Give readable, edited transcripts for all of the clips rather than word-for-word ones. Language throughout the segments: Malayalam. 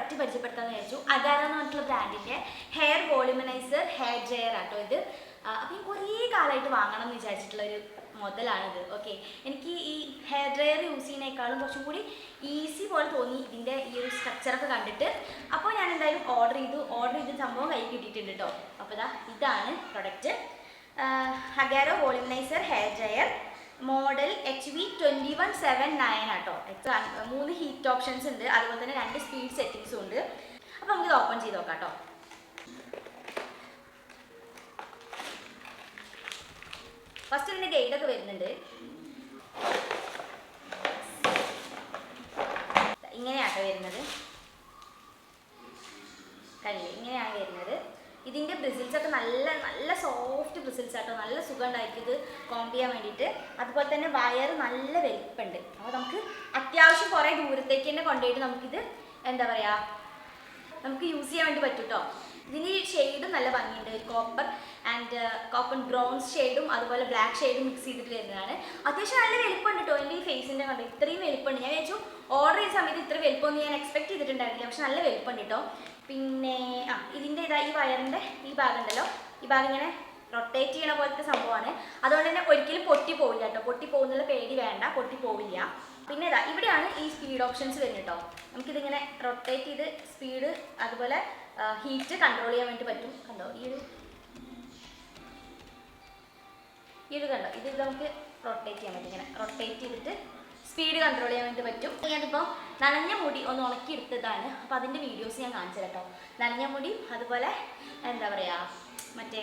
പ്രൊഡക്റ്റ് പരിചയപ്പെടുത്താമെന്ന് വിചാരിച്ചു. അഗാര എന്ന് പറഞ്ഞിട്ടുള്ള ബ്രാൻഡിൻ്റെ ഹെയർ വോളിമനൈസർ ഹെയർ ഡ്രയർ ആട്ടോ ഇത്. അപ്പം കുറേ കാലമായിട്ട് വാങ്ങണം എന്ന് വിചാരിച്ചിട്ടുള്ളൊരു മുതലാണിത്. ഓക്കെ, എനിക്ക് ഈ ഹെയർ ഡ്രയർ യൂസ് ചെയ്യുന്നതിനേക്കാളും കുറച്ചും കൂടി ഈസി പോലെ തോന്നി ഇതിൻ്റെ ഈ ഒരു സ്ട്രക്ചറൊക്കെ കണ്ടിട്ട്. അപ്പോൾ ഞാൻ എന്തായാലും ഓർഡർ ചെയ്ത് സംഭവം കൈ കിട്ടിയിട്ടുണ്ട് കേട്ടോ. അപ്പോൾ ഇതാണ് product. Agaro volumizer hair dryer model HV2179 auto. 3 heat options ഉണ്ട്, അതുപോലെ തന്നെ 2 സ്പീഡ് സെറ്റിങ്സും ഉണ്ട്. അപ്പോൾ നമുക്കിത് ഓപ്പൺ ചെയ്ത് നോക്കാം കേട്ടോ. ഫസ്റ്റ് ഇതിൻ്റെ ഗൈഡൊക്കെ വരുന്നുണ്ട്. ഇങ്ങനെയാട്ടോ വരുന്നത്, കണ്ടില്ലേ, ഇങ്ങനെയാണ് വരുന്നത്. ഇതിൻ്റെ ബ്രിസിൽസ് ഒക്കെ നല്ല സോഫ്റ്റ് ബ്രിസിൽസ് ആട്ടോ. നല്ല സുഖം ഉണ്ടായിരിക്കും ഇത് കോംബ് ചെയ്യാൻ വേണ്ടിയിട്ട്. അതുപോലെ തന്നെ വയർ നല്ല വലിപ്പമുണ്ട്. അപ്പോൾ നമുക്ക് അത്യാവശ്യം കുറേ ദൂരത്തേക്ക് തന്നെ കൊണ്ടുപോയിട്ട് നമുക്കിത് എന്താ പറയുക, നമുക്ക് യൂസ് ചെയ്യാൻ വേണ്ടി പറ്റും കേട്ടോ. ഇതിൻ്റെ ഷെയ്ഡും നല്ല ഭംഗിയുണ്ട്. ഒരു കോപ്പർ ബ്രൗൺസ് ഷെയ്ഡും അതുപോലെ ബ്ലാക്ക് ഷെയ്ഡും മിക്സ് ചെയ്തിട്ട് വരുന്നതാണ്. അത്യാവശ്യം നല്ല വലിപ്പമുണ്ട് കേട്ടോ. എൻ്റെ ഈ ഫേസിൻ്റെ കണ്ട് ഇത്രയും വലിപ്പമുണ്ട്. ഞാൻ വിചാരിച്ചു ഓർഡർ ചെയ്യുന്ന സമയത്ത് ഇത്ര വലിപ്പമൊന്നും ഞാൻ എക്സ്പെക്ട് ചെയ്തിട്ടുണ്ടായിരുന്നില്ല, പക്ഷെ നല്ല വലിപ്പമുണ്ട് കേട്ടോ. പിന്നെ ഇതിൻ്റെ ഈ വയറിൻ്റെ ഈ ഭാഗം ഉണ്ടല്ലോ, ഈ ഭാഗം ഇങ്ങനെ റൊട്ടേറ്റ് ചെയ്യണ പോലത്തെ സംഭവമാണ്. അതുകൊണ്ട് തന്നെ ഒരിക്കലും പൊട്ടി പോവില്ല കേട്ടോ. പൊട്ടി പോകുന്നുള്ള പേടി വേണ്ട, പൊട്ടി പോവില്ല. പിന്നെ ഇവിടെയാണ് ഈ സ്പീഡ് ഓപ്ഷൻസ് വരുന്നത് കേട്ടോ. നമുക്കിതിങ്ങനെ റൊട്ടേറ്റ് ചെയ്ത് സ്പീഡ് അതുപോലെ ഹീറ്റ് കൺട്രോൾ ചെയ്യാൻ വേണ്ടി പറ്റും. കണ്ടോ ഈ ഒരു കണ്ടോ, ഇത് നമുക്ക് റൊട്ടേറ്റ് ചെയ്യാൻ പറ്റും. ഇങ്ങനെ റൊട്ടേറ്റ് ചെയ്തിട്ട് സ്പീഡ് കൺട്രോൾ ചെയ്യാൻ വേണ്ടി പറ്റും. ഞാനിപ്പോൾ നനഞ്ഞ മുടി ഒന്ന് ഉണക്കി എടുത്തതാണ്. അപ്പോൾ അതിൻ്റെ വീഡിയോസ് ഞാൻ കാണിച്ചു തരാം കേട്ടോ. നനഞ്ഞ മുടി അതുപോലെ എന്താ പറയുക, മറ്റേ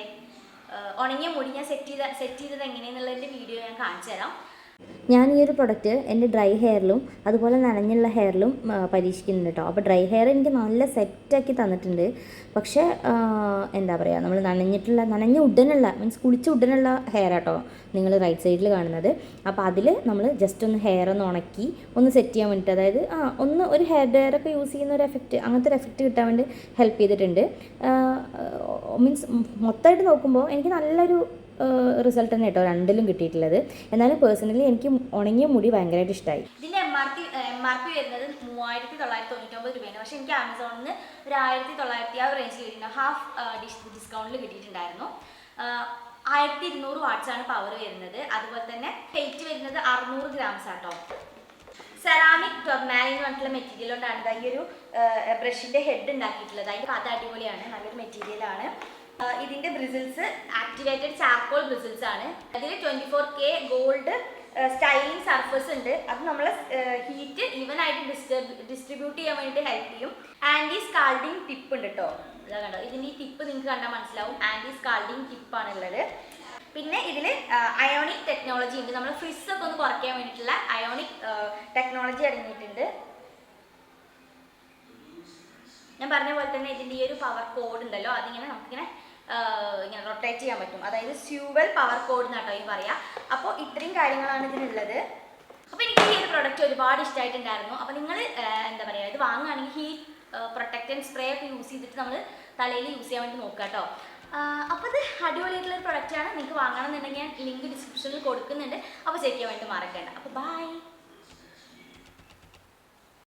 ഉണങ്ങിയ മുടി ഞാൻ സെറ്റ് ചെയ്തത് എങ്ങനെയെന്നുള്ളതിൻ്റെ വീഡിയോ ഞാൻ കാണിച്ചു തരാം. ഞാൻ ഈ ഒരു പ്രൊഡക്റ്റ് എൻ്റെ ഡ്രൈ ഹെയറിലും അതുപോലെ നനഞ്ഞുള്ള ഹെയറിലും പരീക്ഷിക്കുന്നുണ്ട് കേട്ടോ. അപ്പോൾ ഡ്രൈ ഹെയർ എനിക്ക് നല്ല സെറ്റാക്കി തന്നിട്ടുണ്ട്. പക്ഷേ എന്താ പറയുക, നമ്മൾ നനഞ്ഞ ഉടനുള്ള കുളിച്ച ഉടനുള്ള ഹെയർ ആട്ടോ നിങ്ങൾ റൈറ്റ് സൈഡിൽ കാണുന്നത്. അപ്പോൾ അതിൽ നമ്മൾ ജസ്റ്റ് ഒന്ന് ഹെയർ ഒന്ന് ഉണക്കി ഒന്ന് സെറ്റ് ചെയ്യാൻ വേണ്ടിയിട്ട്, അതായത് ഒരു ഹെയർ ഡ്രയറൊക്കെ യൂസ് ചെയ്യുന്ന ഒരു എഫക്റ്റ്, അങ്ങനത്തെ ഒരു എഫക്റ്റ് കിട്ടാൻ വേണ്ടി ഹെൽപ്പ് ചെയ്തിട്ടുണ്ട്. മൊത്തമായിട്ട് നോക്കുമ്പോൾ എനിക്ക് നല്ലൊരു റിസൾട്ട് തന്നെ കേട്ടോ രണ്ടിലും കിട്ടിയിട്ടുള്ളത്. എന്നാലും പേഴ്സണലി എനിക്ക് ഉണങ്ങിയ മുടി ഭയങ്കരമായിട്ട് ഇഷ്ടമായി. ഇതിൻ്റെ എം ആർ പി വരുന്നത് 3999 രൂപയാണ്. പക്ഷേ എനിക്ക് ആമസോണിൽ നിന്ന് ഒരു 1900 ആ റേഞ്ചിൽ കിട്ടിയിട്ടുണ്ട്. ഹാഫ് ഡിസ്കൗണ്ടിൽ കിട്ടിയിട്ടുണ്ടായിരുന്നു. 1200 വാട്ട്സാണ് പവർ വരുന്നത്. അതുപോലെ തന്നെ വെയിറ്റ് വരുന്നത് 600 ഗ്രാംസ് ആട്ടോ. സെറാമിക് ടൊർമാലിൻ എന്ന് പറഞ്ഞിട്ടുള്ള മെറ്റീരിയൽ കൊണ്ടാണ് ഈ ഒരു ബ്രഷിൻ്റെ ഹെഡ് ഉണ്ടാക്കിയിട്ടുള്ളത്. അതിൻ്റെ അത് അടിപൊളിയാണ്, നല്ലൊരു മെറ്റീരിയലാണ്. ഇതിൻ്റെ ബ്രിസിൽസ് ആക്ടിവേറ്റഡ് ചാർക്കോൾ ബ്രിസിൽസ് ആണ്. അതിൽ 24K ഗോൾഡ് സ്റ്റൈലിംഗ് സർഫസ് ഉണ്ട്. അത് നമ്മൾ ഹീറ്റ് ഈവനായിട്ട് ഡിസ്ട്രിബ്യൂട്ട് ചെയ്യാൻ വേണ്ടിയിട്ട് ഹെൽപ്പ് ചെയ്യും. ആൻറ്റി സ്കാൾഡിങ് ടിപ്പ് ഉണ്ട് കേട്ടോ. ഇതാ കണ്ടോ, ഇതിൻ്റെ ഈ ടിപ്പ് നിങ്ങൾക്ക് കണ്ടാൽ മനസ്സിലാവും. ആൻറ്റി സ്കാൾഡിങ് ടിപ്പാണുള്ളത്. പിന്നെ ഇതിൽ അയോണിക് ടെക്നോളജി ഉണ്ട്. നമ്മൾ ഫ്രിസ്സൊക്കെ ഒന്ന് കുറയ്ക്കാൻ വേണ്ടിയിട്ടുള്ള അയോണിക് ടെക്നോളജി അടങ്ങിയിട്ടുണ്ട്. ഞാൻ പറഞ്ഞ പോലെ തന്നെ ഇതിൻ്റെ ഈ ഒരു പവർ കോഡ് ഉണ്ടല്ലോ, അതിങ്ങനെ നമുക്കിങ്ങനെ ഇങ്ങനെ റൊട്ടേറ്റ് ചെയ്യാൻ പറ്റും. അതായത് സ്യൂവൽ പവർ കോഡ് എന്നാട്ടോ ഈ പറയാം. അപ്പോൾ ഇത്രയും കാര്യങ്ങളാണ് ഇതിനുള്ളത്. അപ്പോൾ എനിക്ക് ഈ ഒരു പ്രൊഡക്റ്റ് ഒരുപാട് ഇഷ്ടമായിട്ടുണ്ടായിരുന്നു. അപ്പോൾ നിങ്ങൾ എന്താ പറയുക, ഇത് വാങ്ങുകയാണെങ്കിൽ ഹീറ്റ് പ്രൊട്ടക്റ്റൻറ്റ് സ്പ്രേ ഒക്കെ യൂസ് ചെയ്തിട്ട് നമ്മൾ തലയിൽ യൂസ് ചെയ്യാൻ വേണ്ടി നോക്കുക കേട്ടോ. അപ്പോൾ ഇത് അടിപൊളിയായിട്ടുള്ളൊരു പ്രൊഡക്റ്റാണ്. നിങ്ങൾക്ക് വാങ്ങണമെന്നുണ്ടെങ്കിൽ ഞാൻ ലിങ്ക് ഡിസ്ക്രിപ്ഷനിൽ കൊടുക്കുന്നുണ്ട്. അപ്പോൾ ചെക്ക് ചെയ്യാൻ വേണ്ടി മറക്കണ്ട. അപ്പോൾ ബൈ.